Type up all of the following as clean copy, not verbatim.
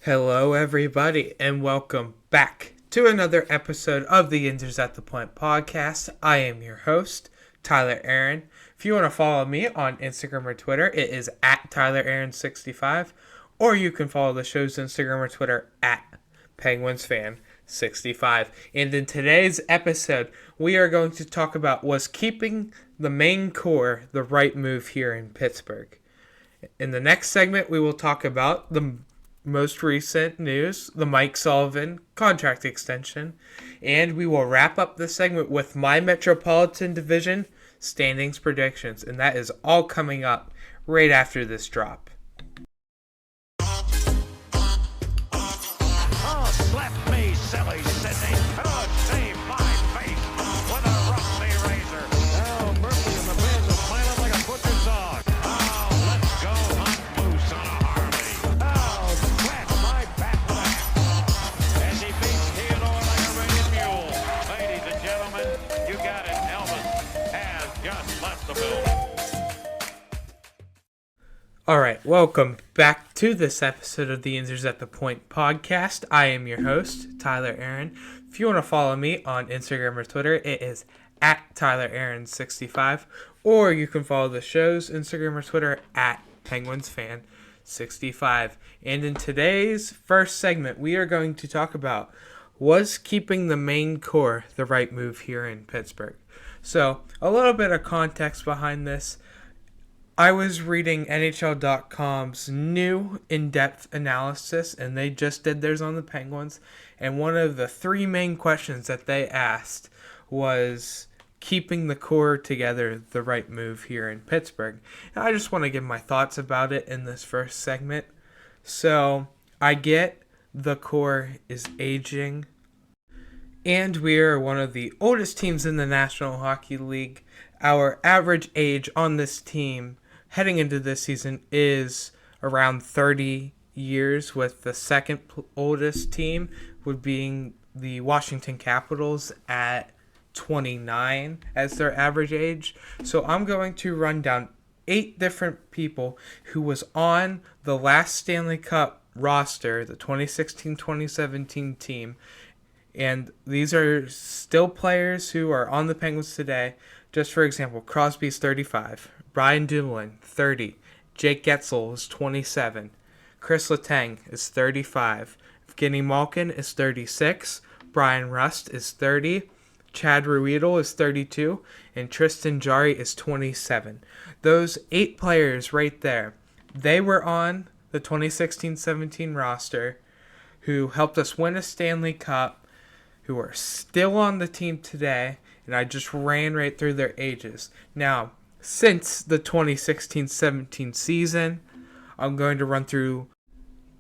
Hello, everybody, and welcome back to another episode of the Yinzers at the Point podcast. I am your host, Tyler Aaron. If you want to follow me on Instagram or Twitter, it is at TylerAaron65, or you can follow the show's Instagram or Twitter at PenguinsFan65. And in today's episode, we are going to talk about was keeping the main core the right move here in Pittsburgh. In the next segment, we will talk about the most recent news, the Mike Sullivan contract extension, and we will wrap up the segment with my Metropolitan Division standings predictions, and that is all coming up right after this drop. Oh, slap me, silly Sydney. Oh, save my face with a rusty razor. Oh, Murphy and the fans are piling like a butcher's dog. Oh, let's go hunt moose on a Harley. Oh, scratch my back with a hat. As he beats Theodore like a rated mule. Ladies and gentlemen, you got it. Elvis has just left the building. Alright, welcome back to this episode of the Yinzers at the Point podcast. I am your host, Tyler Aaron. If you want to follow me on Instagram or Twitter, it is at TylerAaron65, or you can follow the show's Instagram or Twitter at PenguinsFan65. And in today's first segment, we are going to talk about was keeping the main core the right move here in Pittsburgh. So, a little bit of context behind this. I was reading NHL.com's new in-depth analysis, and they just did theirs on the Penguins. And one of the three main questions that they asked was keeping the core together the right move here in Pittsburgh. And I just want to give my thoughts about it in this first segment. So, I get the core is aging, and we are one of the oldest teams in the National Hockey League. Our average age on this team heading into this season is around 30 years, with the second oldest team would being the Washington Capitals at 29 as their average age. So I'm going to run down 8 different people who was on the last Stanley Cup roster, the 2016-2017 team. And these are still players who are on the Penguins today. Just for example, Crosby's 35, Brian Dumoulin, 30, Jake Guentzel is 27, Chris Letang is 35, Evgeny Malkin is 36, Brian Rust is 30, Chad Ruedel is 32, and Tristan Jarry is 27. Those 8 players right there, they were on the 2016-17 roster who helped us win a Stanley Cup, who are still on the team today, and I just ran right through their ages. Now, since the 2016-17 season, I'm going to run through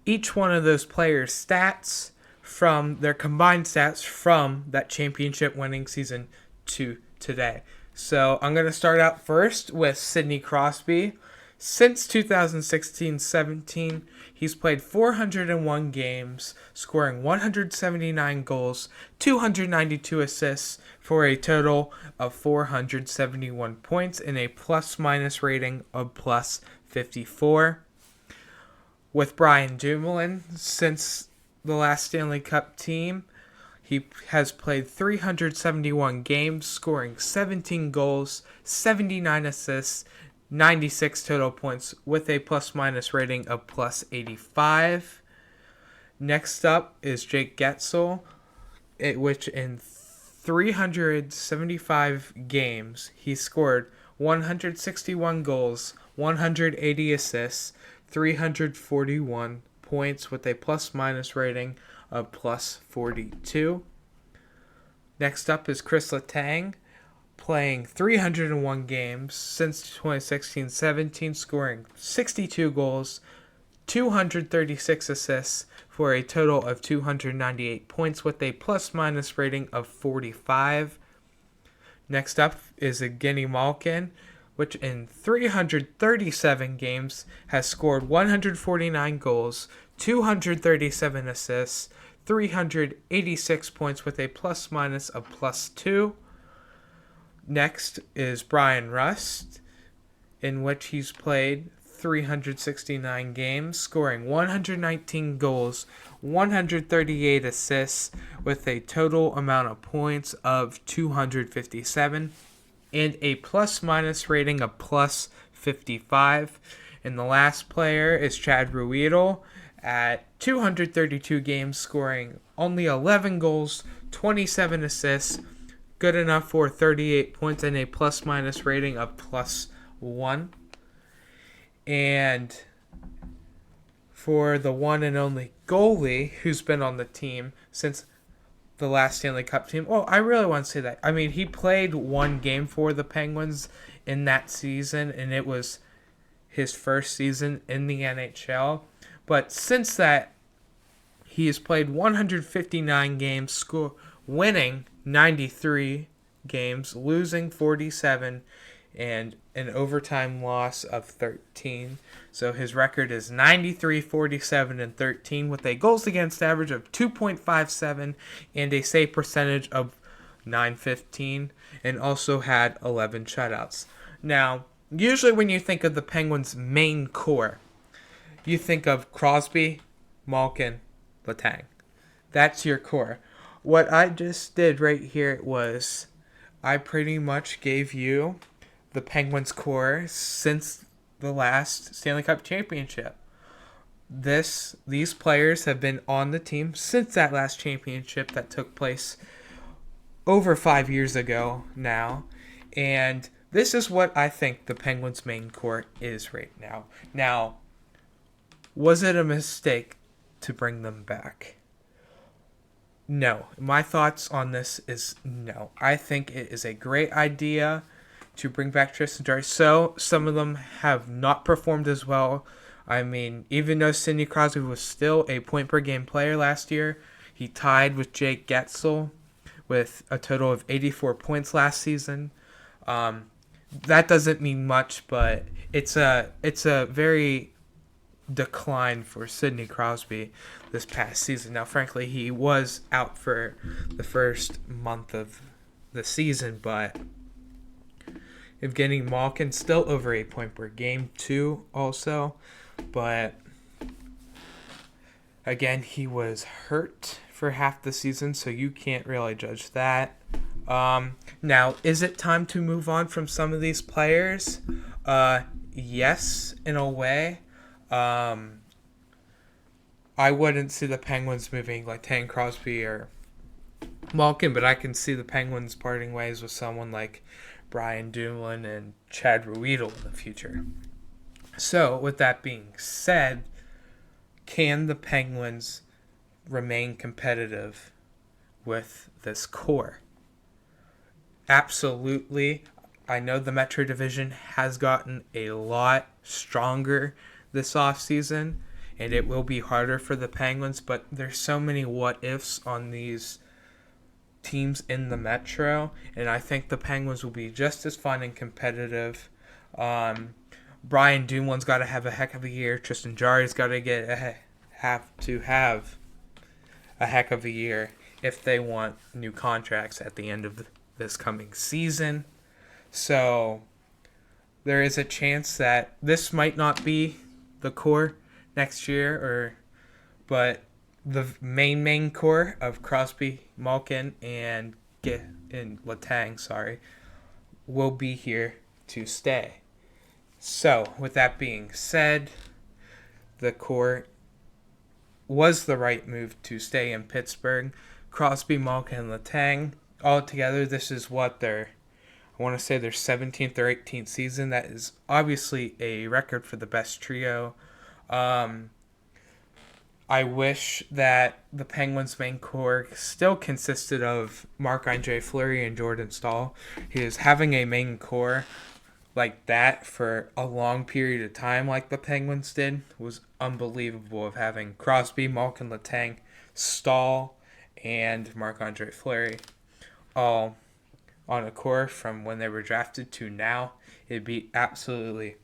each one of those players' stats from their combined stats from that championship winning season to today. So I'm going to start out first with Sidney Crosby. Since 2016-17, he's played 401 games, scoring 179 goals, 292 assists, for a total of 471 points and a plus-minus rating of plus 54. With Brian Dumoulin, since the last Stanley Cup team, he has played 371 games, scoring 17 goals, 79 assists, 96 total points with a plus-minus rating of plus 85. Next up is Jake Guentzel, which in 375 games, he scored 161 goals, 180 assists, 341 points with a plus-minus rating of plus 42. Next up is Chris Letang, playing 301 games since 2016-17, scoring 62 goals, 236 assists for a total of 298 points with a plus-minus rating of 45. Next up is Evgeny Malkin, which in 337 games has scored 149 goals, 237 assists, 386 points with a plus-minus of plus 2. Next is Brian Rust, in which he's played 369 games, scoring 119 goals, 138 assists, with a total amount of points of 257, and a plus-minus rating of plus 55. And the last player is Chad Ruedel at 232 games, scoring only 11 goals, 27 assists, good enough for 38 points and a plus-minus rating of plus 1. And for the one and only goalie who's been on the team since the last Stanley Cup team, I really want to say that. I mean, he played one game for the Penguins in that season, and it was his first season in the NHL. But since that, he has played 159 games, winning 93 games, losing 47, and an overtime loss of 13. So his record is 93, 47, and 13 with a goals against average of 2.57 and a save percentage of .915, and also had 11 shutouts. Now, usually when you think of the Penguins' main core, you think of Crosby, Malkin, Letang. That's your core. What I just did right here was I pretty much gave you the Penguins core since the last Stanley Cup championship. These players have been on the team since that last championship that took place over 5 years ago now. And this is what I think the Penguins' main core is right now. Now, was it a mistake to bring them back? No. My thoughts on this is no. I think it is a great idea to bring back Tristan Jarry. So, some of them have not performed as well. I mean, even though Sidney Crosby was still a point-per-game player last year, he tied with Jake Getzel with a total of 84 points last season. That doesn't mean much, but it's a very decline for Sidney Crosby this past season. Now, frankly, he was out for the first month of the season, but Evgeny Malkin still over 8 points per game too also, but again, he was hurt for half the season, so you can't really judge that. Now, is it time to move on from some of these players? Yes, in a way. I wouldn't see the Penguins moving like Letang, Crosby, or Malkin, but I can see the Penguins parting ways with someone like Brian Dumoulin and Chad Ruedel in the future. So, with that being said, can the Penguins remain competitive with this core? Absolutely. I know the Metro Division has gotten a lot stronger this offseason, and it will be harder for the Penguins, but there's so many what-ifs on these teams in the Metro, and I think the Penguins will be just as fun and competitive. Brian Dumoulin's got to have a heck of a year. Tristan Jarry's got to have a heck of a year if they want new contracts at the end of this coming season. So there is a chance that this might not be the core next year, but the main core of Crosby, Malkin, and Letang, will be here to stay. So, with that being said, the core was the right move to stay in Pittsburgh. Crosby, Malkin, and Letang, all together, this is what their 17th or 18th season. That is obviously a record for the best trio. I wish that the Penguins' main core still consisted of Marc-Andre Fleury and Jordan Staal. Having a main core like that for a long period of time like the Penguins did was unbelievable, of having Crosby, Malkin, Letang, Staal, and Marc-Andre Fleury all on a core from when they were drafted to now. It'd be absolutely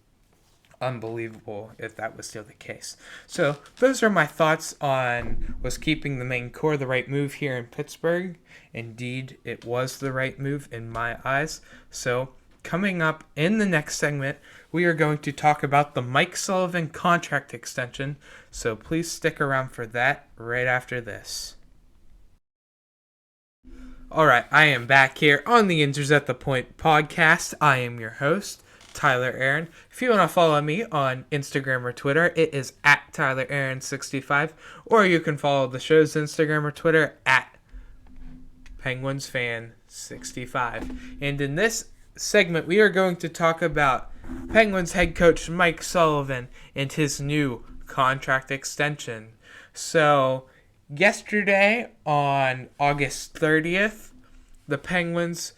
unbelievable if that was still the case. So those are my thoughts on, was keeping the main core the right move here in Pittsburgh? Indeed, it was the right move in my eyes. So coming up in the next segment, we are going to talk about the Mike Sullivan contract extension, so please stick around for that right after this. Alright, I am back here on the Injuries at the Point podcast. I am your host, Tyler Aaron. If you want to follow me on Instagram or Twitter, it is at TylerAaron65, or you can follow the show's Instagram or Twitter at PenguinsFan65. And in this segment, we are going to talk about Penguins head coach Mike Sullivan and his new contract extension. So, yesterday on August 30th, the Penguins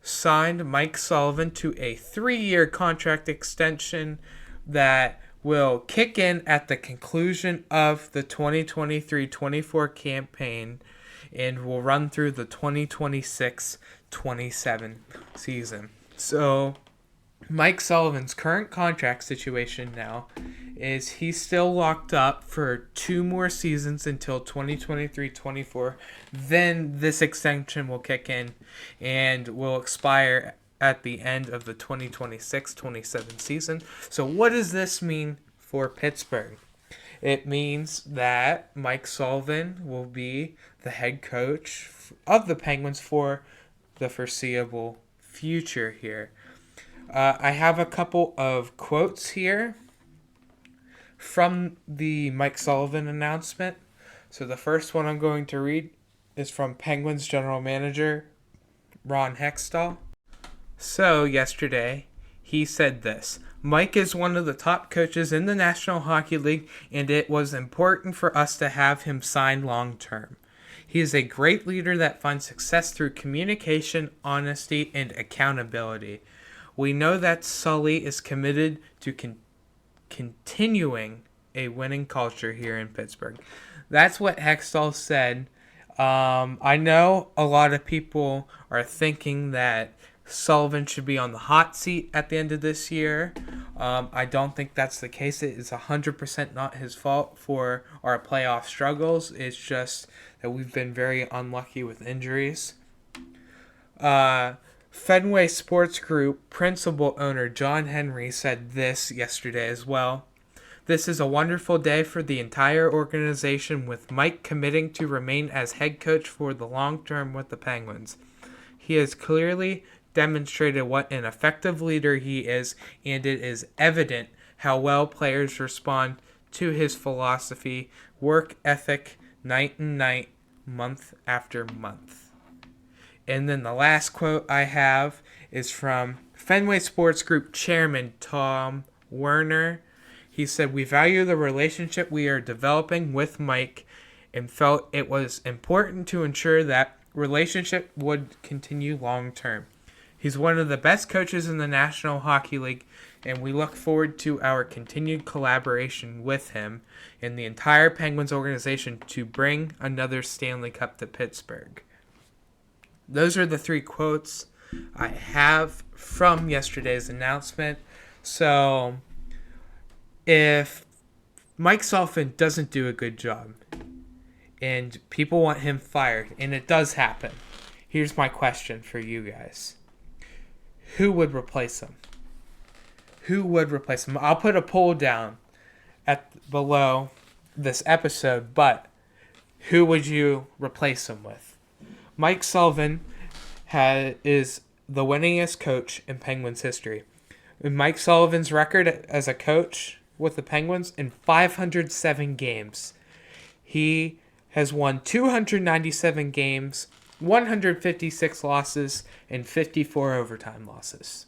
signed Mike Sullivan to a 3-year contract extension that will kick in at the conclusion of the 2023-24 campaign and will run through the 2026-27 season. So, Mike Sullivan's current contract situation now is he's still locked up for 2 more seasons until 2023-24. Then this extension will kick in and will expire at the end of the 2026-27 season. So what does this mean for Pittsburgh? It means that Mike Sullivan will be the head coach of the Penguins for the foreseeable future here. I have a couple of quotes here from the Mike Sullivan announcement. So the first one I'm going to read is from Penguins general manager Ron Hextall. So yesterday, he said this: Mike is one of the top coaches in the National Hockey League, and it was important for us to have him sign long term. He is a great leader that finds success through communication, honesty, and accountability. We know that Sully is committed to continuing a winning culture here in Pittsburgh. That's what Hextall said. I know a lot of people are thinking that Sullivan should be on the hot seat at the end of this year. I don't think that's the case. It is 100% not his fault for our playoff struggles. It's just that we've been very unlucky with injuries. Fenway Sports Group principal owner John Henry said this yesterday as well. This is a wonderful day for the entire organization, with Mike committing to remain as head coach for the long term with the Penguins. He has clearly demonstrated what an effective leader he is, and it is evident how well players respond to his philosophy, work ethic, night and night, month after month. And then the last quote I have is from Fenway Sports Group chairman Tom Werner. He said, "We value the relationship we are developing with Mike and felt it was important to ensure that relationship would continue long term. He's one of the best coaches in the National Hockey League, and we look forward to our continued collaboration with him and the entire Penguins organization to bring another Stanley Cup to Pittsburgh." Those are the 3 quotes I have from yesterday's announcement. So, if Mike Sullivan doesn't do a good job and people want him fired, and it does happen, here's my question for you guys. Who would replace him? Who would replace him? I'll put a poll down below this episode, but who would you replace him with? Mike Sullivan is the winningest coach in Penguins history. In Mike Sullivan's record as a coach with the Penguins, in 507 games, he has won 297 games, 156 losses, and 54 overtime losses.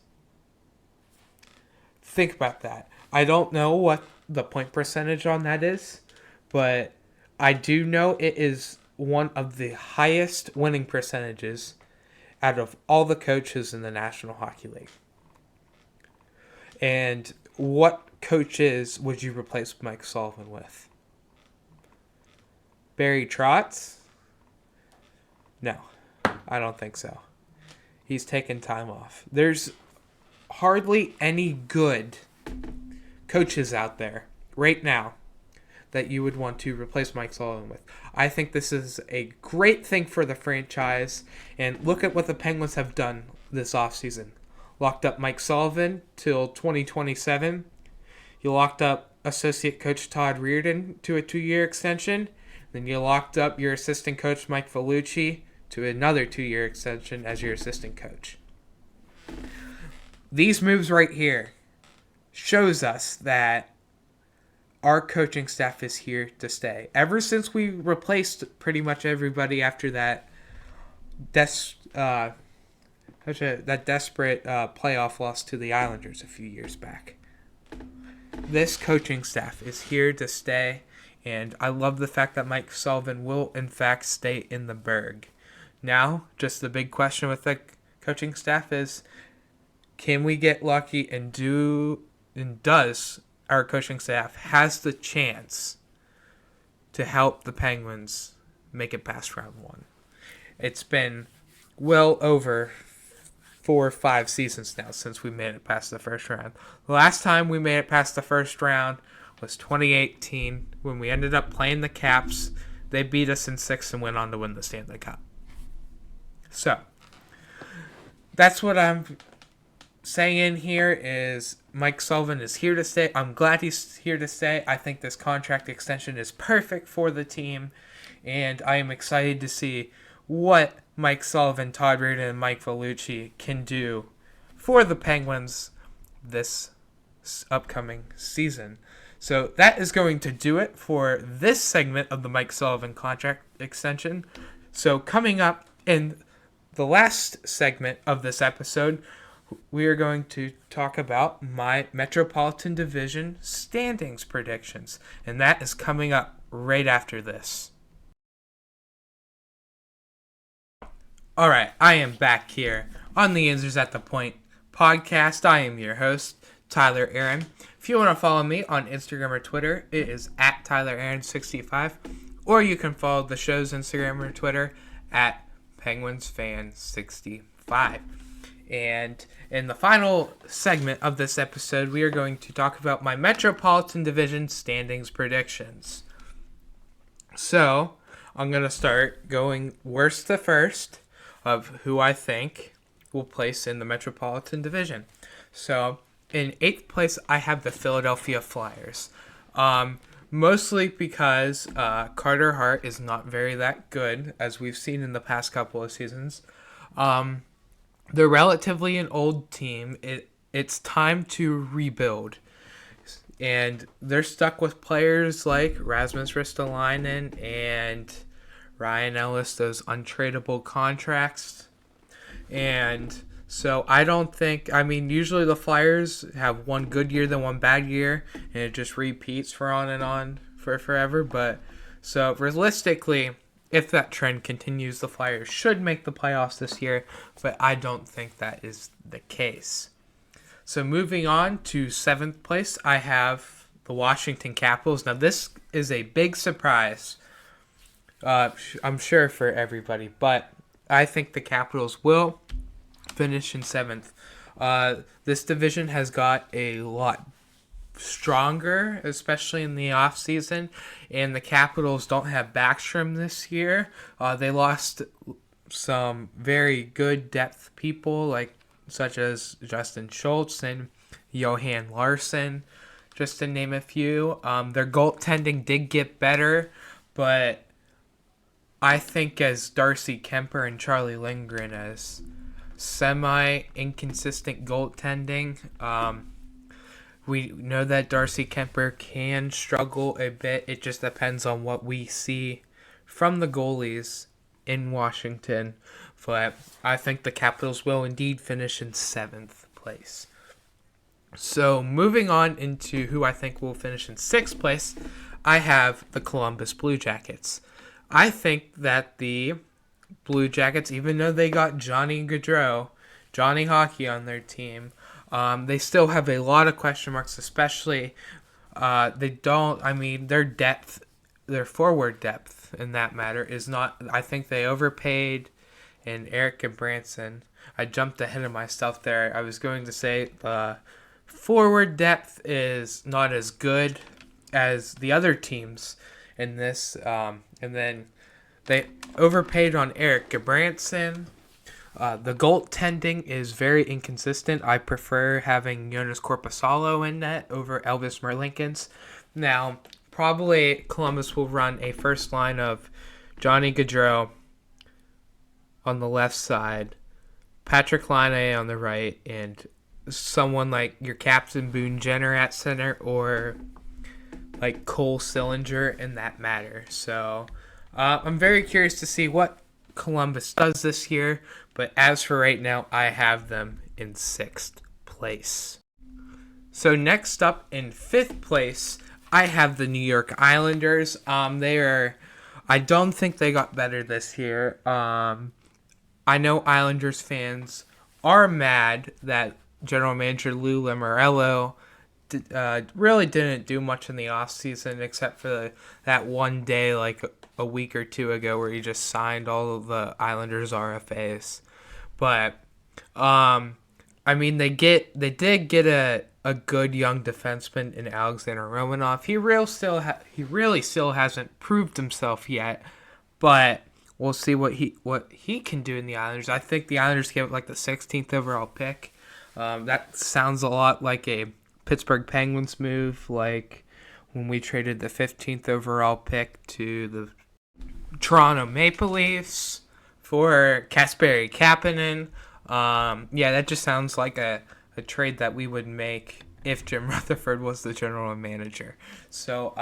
Think about that. I don't know what the point percentage on that is, but I do know it is one of the highest winning percentages out of all the coaches in the National Hockey League. And what coaches would you replace Mike Sullivan with? Barry Trotz? No, I don't think so. He's taken time off. There's hardly any good coaches out there right now that you would want to replace Mike Sullivan with. I think this is a great thing for the franchise. And look at what the Penguins have done this offseason. locked up Mike Sullivan till 2027. You locked up associate coach Todd Reardon to a 2-year extension. Then you locked up your assistant coach Mike Vellucci to another 2-year extension as your assistant coach. These moves right here shows us that our coaching staff is here to stay. Ever since we replaced pretty much everybody after that desperate playoff loss to the Islanders a few years back. This coaching staff is here to stay, and I love the fact that Mike Sullivan will, in fact, stay in the Berg. Now, just the big question with the coaching staff is, can we get lucky and does our coaching staff has the chance to help the Penguins make it past round 1? It's been well over 4 or 5 seasons now since we made it past the first round. The last time we made it past the first round was 2018 when we ended up playing the Caps. They beat us in 6 and went on to win the Stanley Cup. So, that's what I'm saying in here is Mike Sullivan is here to stay. I'm glad he's here to stay. I think this contract extension is perfect for the team, and I am excited to see what Mike Sullivan, Todd Reardon, and Mike Vellucci can do for the Penguins this upcoming season. So that is going to do it for this segment of the Mike Sullivan contract extension. So coming up in the last segment of this episode, we are going to talk about my Metropolitan Division standings predictions. And that is coming up right after this. Alright, I am back here on the Answers at the Point podcast. I am your host, Tyler Aaron. If you want to follow me on Instagram or Twitter, it is at TylerAaron65. Or you can follow the show's Instagram or Twitter at PenguinsFan65. And in the final segment of this episode, we are going to talk about my Metropolitan Division standings predictions. So, I'm going to start going worst to first of who I think will place in the Metropolitan Division. So, in 8th place, I have the Philadelphia Flyers. Mostly because Carter Hart is not very that good, as we've seen in the past couple of seasons. They're relatively an old team. It's time to rebuild. And they're stuck with players like Rasmus Ristolainen and Ryan Ellis, those untradeable contracts. And so I don't think, usually the Flyers have one good year, then one bad year, and it just repeats for on and on for forever. But so realistically, if that trend continues, the Flyers should make the playoffs this year, but I don't think that is the case. So moving on to 7th place, I have the Washington Capitals. Now this is a big surprise, I'm sure for everybody, but I think the Capitals will finish in 7th. This division has got a lot stronger, especially in the offseason, and the Capitals don't have Backstrom this year. They lost some very good depth people, such as Justin Schultz and Johan Larsson, just to name a few. Their goaltending did get better, but I think as Darcy Kemper and Charlie Lindgren as semi-inconsistent goaltending. We know that Darcy Kemper can struggle a bit. It just depends on what we see from the goalies in Washington. But I think the Capitals will indeed finish in 7th place. So moving on into who I think will finish in 6th place, I have the Columbus Blue Jackets. I think that the Blue Jackets, even though they got Johnny Gaudreau, Johnny Hockey on their team, they still have a lot of question marks, especially their depth, their forward depth in that matter is not, I think they overpaid in Eric Branson. I jumped ahead of myself there. I was going to say forward depth is not as good as the other teams in this, and then they overpaid on Eric Branson. The goaltending is very inconsistent. I prefer having Jonas Korpisalo in net over Elvis Merlinkins. Now, probably Columbus will run a first line of Johnny Gaudreau on the left side, Patrick Laine on the right, and someone like your Captain Boone Jenner at center, or like Cole Sillinger in that matter. So I'm very curious to see what Columbus does this year, but as for right now, I have them in 6th place. So next up in 5th place, I have the New York Islanders. I don't think they got better this year. I know Islanders fans are mad that general manager Lou Lamoriello really didn't do much in the offseason except for that one day like a week or two ago where he just signed all of the Islanders RFAs. But I mean they did get a good young defenseman in Alexander Romanov. He really still hasn't proved himself yet, but we'll see what he can do in the Islanders. I think the Islanders gave it like the 16th overall pick. That sounds a lot like a Pittsburgh Penguins move, like when we traded the 15th overall pick to the Toronto Maple Leafs for Kasperi Kapanen. Yeah, that just sounds like a trade that we would make if Jim Rutherford was the general manager. So,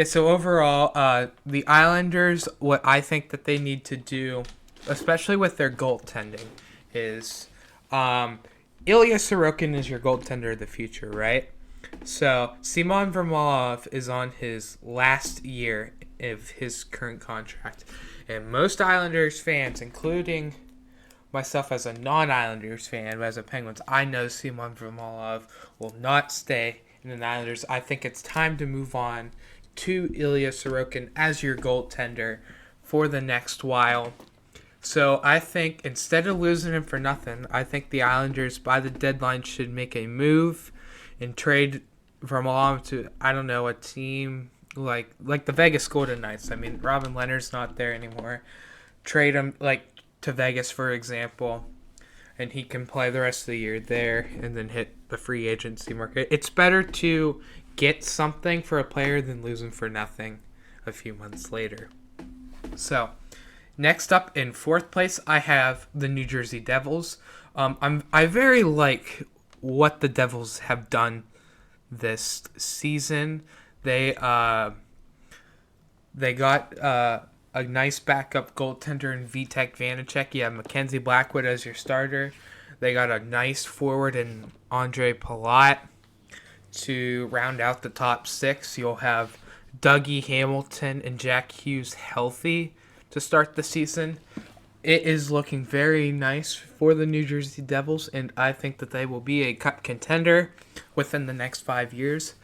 so overall, the Islanders, what I think that they need to do, especially with their goaltending, is Ilya Sorokin is your goaltender of the future, right? So Simon Varlamov is on his last year of his current contract. And most Islanders fans, including myself as a non-Islanders fan, but as a Penguins, I know Simon Varlamov will not stay in the Islanders. I think it's time to move on to Ilya Sorokin as your goaltender for the next while. So I think instead of losing him for nothing, I think the Islanders by the deadline should make a move and trade Varlamov to, I don't know, a team like the Vegas Golden Knights. I mean, Robin Leonard's not there anymore. Trade him to Vegas, for example, and he can play the rest of the year there and then hit the free agency market. It's better to get something for a player than lose him for nothing a few months later. So, next up in 4th place, I have the New Jersey Devils. I very like what the Devils have done this season. They got a nice backup goaltender in Vitek Vanacek. You have Mackenzie Blackwood as your starter. They got a nice forward in Andre Palat to round out the top 6. You'll have Dougie Hamilton and Jack Hughes healthy to start the season. It is looking very nice for the New Jersey Devils, and I think that they will be a cup contender within the next 5 years.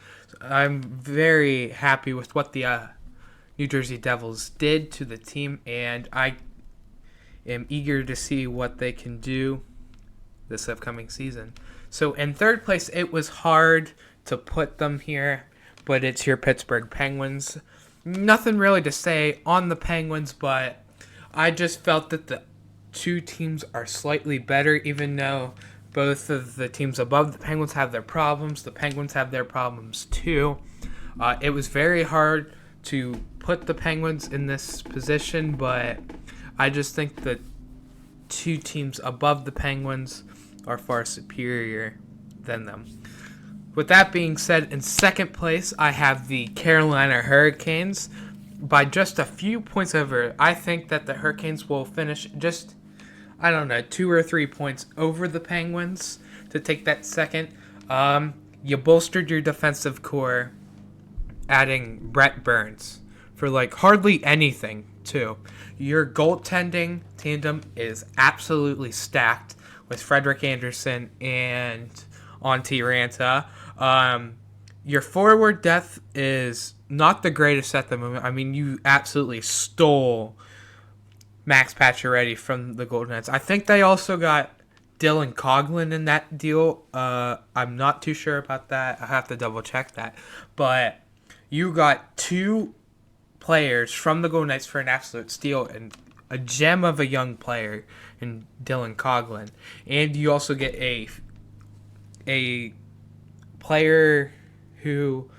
I'm very happy with what the New Jersey Devils did to the team, and I am eager to see what they can do this upcoming season. So in 3rd place, it was hard to put them here, but it's your Pittsburgh Penguins. Nothing really to say on the Penguins, but I just felt that the two teams are slightly better, even though both of the teams above the Penguins have their problems. The Penguins have their problems too. It was very hard to put the Penguins in this position, but I just think that two teams above the Penguins are far superior than them. With that being said, in 2nd place, I have the Carolina Hurricanes by just a few points over. I think that the Hurricanes will finish just, 2 or 3 points over the Penguins to take that second. You bolstered your defensive core, adding Brett Burns for hardly anything, too. Your goaltending tandem is absolutely stacked with Frederik Andersen and Antti Ranta. Your forward depth is not the greatest at the moment. I mean, you absolutely stole Max Pacioretty from the Golden Knights. I think they also got Dylan Coghlan in that deal. I'm not too sure about that. I have to double check that. But you got 2 players from the Golden Knights for an absolute steal, and a gem of a young player in Dylan Coughlin. And you also get a player who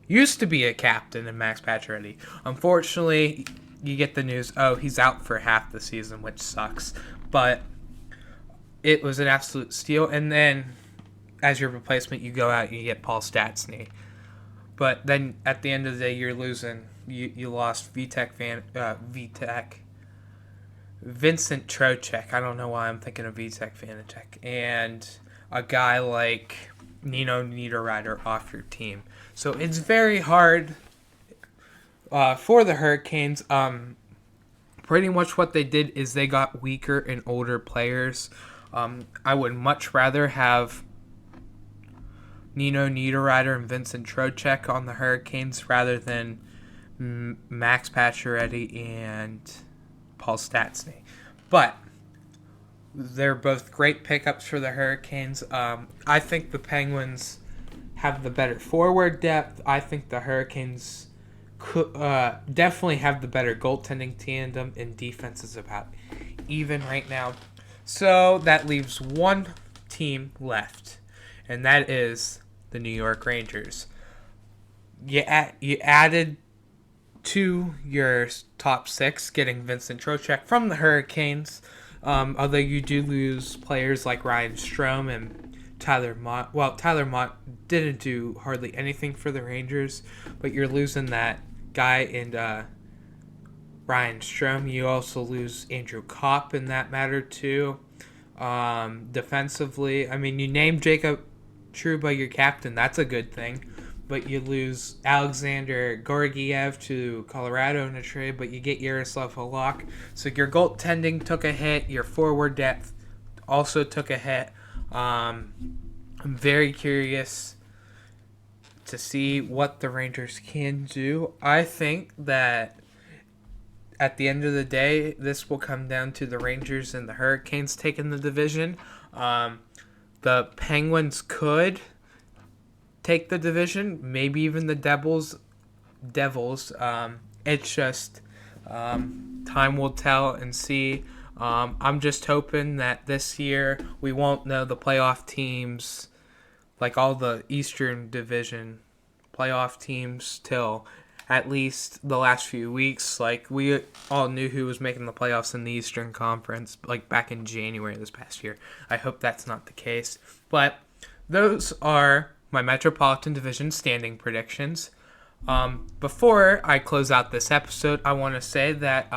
used to be a captain in Max Pacioretty. Unfortunately, you get the news, he's out for half the season, which sucks. But it was an absolute steal. And then, as your replacement, you go out and you get Paul Stastny. But then, at the end of the day, you're losing. You lost Vincent Trocheck. I don't know why I'm thinking of Vitek Vanacek. And a guy like Nino Niederreiter off your team. So it's very hard for the Hurricanes. Pretty much what they did is they got weaker and older players. I would much rather have Nino Niederreiter and Vincent Trocheck on the Hurricanes rather than Max Pacioretty and Paul Stastny. But they're both great pickups for the Hurricanes. I think the Penguins have the better forward depth. I think the Hurricanes could definitely have the better goaltending tandem, and defense is about even right now. So that leaves one team left, and that is the New York Rangers. You added to your top six, getting Vincent Trocheck from the Hurricanes. Although you do lose players like Ryan Strome and Tyler Mott. Well, Tyler Mott didn't do hardly anything for the Rangers, but you're losing that guy in Ryan Strome. You also lose Andrew Kopp in that matter too. Defensively, I mean, you named Jacob Trouba your captain. That's a good thing. But you lose Alexander Georgiev to Colorado in a trade, but you get Yaroslav Halak. So your goaltending took a hit. Your forward depth also took a hit. I'm very curious to see what the Rangers can do. I think that at the end of the day, this will come down to the Rangers and the Hurricanes taking the division. The Penguins could take the division, maybe even the Devils. It's just time will tell and see. I'm just hoping that this year we won't know the playoff teams, like all the Eastern Division playoff teams, till at least the last few weeks. Like, we all knew who was making the playoffs in the Eastern Conference, like back in January this past year. I hope that's not the case. But those are my Metropolitan Division standing predictions. Before I close out this episode, I want to say that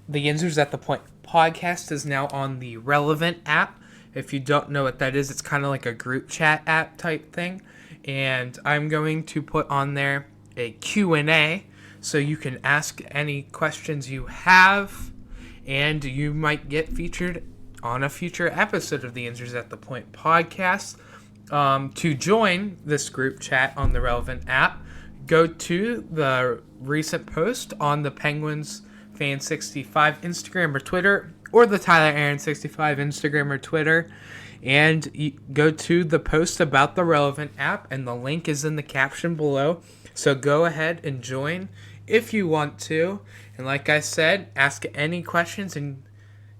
the Yinzers at the Point podcast is now on the Relevant app. If you don't know what that is, it's kind of like a group chat app type thing. And I'm going to put on there a Q&A so you can ask any questions you have, and you might get featured on a future episode of the Yinzers at the Point podcast. To join this group chat on the Relevant app, go to the recent post on the Penguins Fan 65 Instagram or Twitter, or the Tyler Aaron 65 Instagram or Twitter, and you go to the post about the Relevant app, and the link is in the caption below. So go ahead and join if you want to. And like I said, ask any questions, and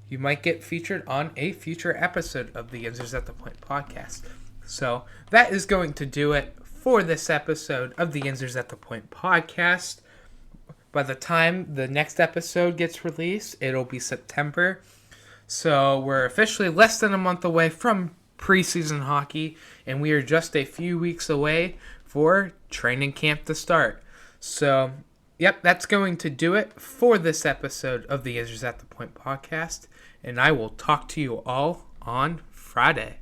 you might get featured on a future episode of the Yinzers at the Point podcast. So that is going to do it for this episode of the Yinzers at the Point podcast. By the time the next episode gets released, it'll be September. So we're officially less than a month away from preseason hockey, and we are just a few weeks away for training camp to start. So, yep, that's going to do it for this episode of the Yinzers at the Point podcast, and I will talk to you all on Friday.